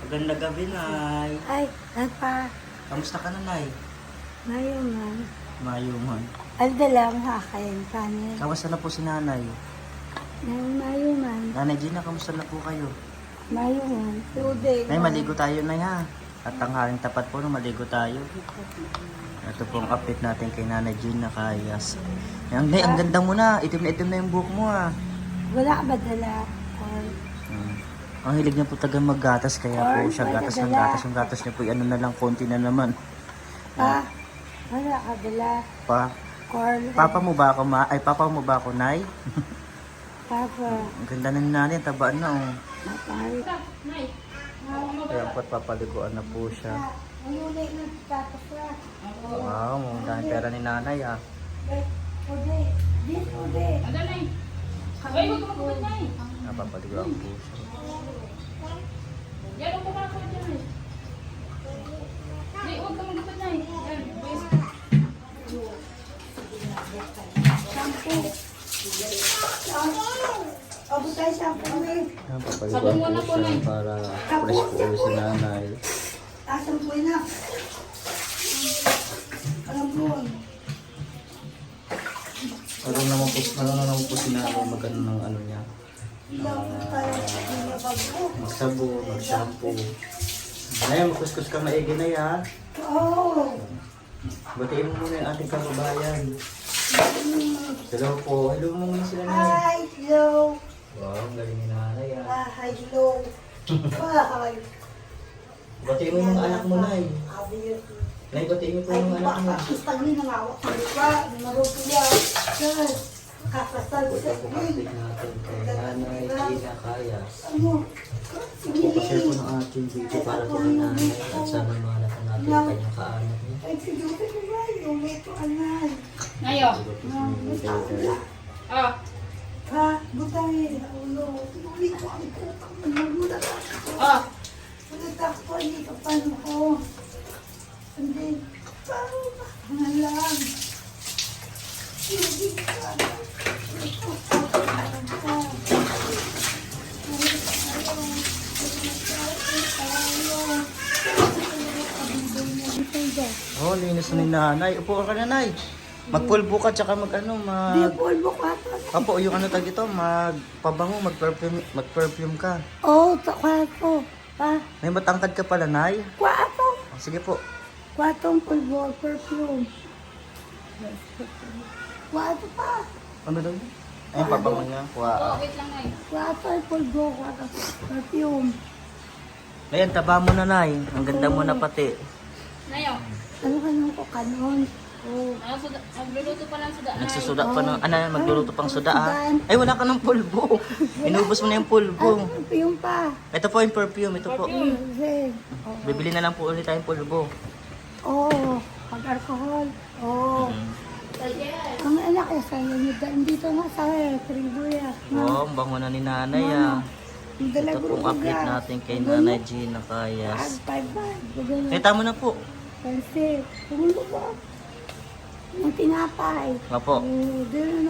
Magandang gabi, Nay. Ay, nagpa, Kamusta ka na, Nay? ngayon man. Mayuman. Alda lang hakayin kanin. Kamusta na po si Nanay? Ngayon man. Nanay Gina, kamusta na po kayo? Ngayon man. Tuday. Nay, maligo tayo, Nay, ha? At tanghaling tapat po, no, maligo tayo. Ito pong update natin kay Nanay Gina Kayas. Nay, ang ganda mo na. Itim na yung buhok mo, ha? Wala ka ba dala? Or, Ang hilig niya po taga maggatas, kaya po Or, siya gatas ng dala. gatas. Yung gatas niya po, ano na lang, konti na naman. pa? Wala ka dala? Pa, Or, papa mo ba ako, Ay, papa mo ba ako, Nay? Papa. Ang ganda na ni Nanay, tabaan na, oh. Mapari. Kaya po, papaliguan na po siya. Ayun na yung tatas ka. Wow, ang daming pera ni Nanay, ah. Uday. This uday. Uy, huwag ka magpapit na eh. Napapaliguan po siya. Yan, huwag ka magpapit na eh. Hindi, huwag ka magpapit na eh. Yan, boys. Abot tayo shampoo eh. Napapaliguan po siya para fresh po ulit si Nanay. Asan po na? Alam mo. Marunong naman po si Nanay magano ng ano niya. Magsabo, mag-shampoo. Nay, magkuskus ka maigi na ya. Oo. Batiin mo muna yung ating kababayan. Hello po. Hello mo muna sila, Nay. Hi, hello. Wow, ang galing ni Nanay, ah. Hi, hello. Hi. Batiin mo yung anak mo, Nay. Nay, batiin mo po Ay, yung anak mo. kakastal niya ng awak sa lupa. Naruto niya. Sir, kakastal Ito sa po update natin kay Nanay Gina Kayas. ano? Papa-share po ng ating video para po kay Nanay at sana mahanap natin ang kanyang kaanak niya. Ay, siguro ko ba? Yung ito, anan. Ngayon. Ah, Ha? Butay. Ulo. Ulit ko ang putang. Nagulat ako. ah. Ulit ako. Hindi ka paano ko. Hindi. Parang nga lang. Hindi ka. Ito. Parang ka. Oh, linis na ni Nanay. Upo ka na, Nay. Magpulbo ka, tsaka Di mag polvo ka. Apo, yung ano tag dito, magpabango, mag-perfume ka. Oo, kwato. Pa, May matangkad ka pala, Nay. kwato. Oh, sige po. Kwatong polvo, perfume. Kwato pa. Ano daw yun? Ay, yung pabango niya. Oh, Wow. wait lang na eh. Kwato ay polvo, kwato. Perfume. Ayan, taba mo na, Nay. Ang ganda mo na pati. Ngayon. Ano ka nang ko kanon? Oo. Magluluto pa lang suda. Nagsusuda pa ng, magluluto pang suda, ah. Ay, wala ka ng pulbo. Inubos mo na yung pulbo. Perfume pa. Ito po yung perfume, ito po. Kasi, Bibili na lang po ulit tayong pulbo. oo, pag-alcohol. Oo. Ang anak eh, sa'yo nyo dito nga sa Tribuya. Oh, ang bango na ni Nanay, ah. Ito pong update natin kay Nanay Gina Kayas. 5-5. Kita mo na po. Kasi, tumulo ba? Ang tinapay. Nga po. Oo, doon